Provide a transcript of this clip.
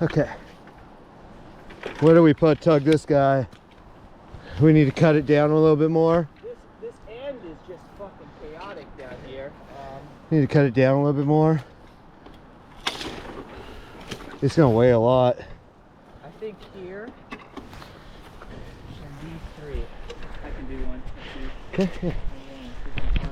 Okay. Where do we tug this guy? We need to cut it down a little bit more. This end is just fucking chaotic down here. Need to cut it down a little bit more. It's gonna weigh a lot. I think here and these three. I can do one. Okay. Yeah.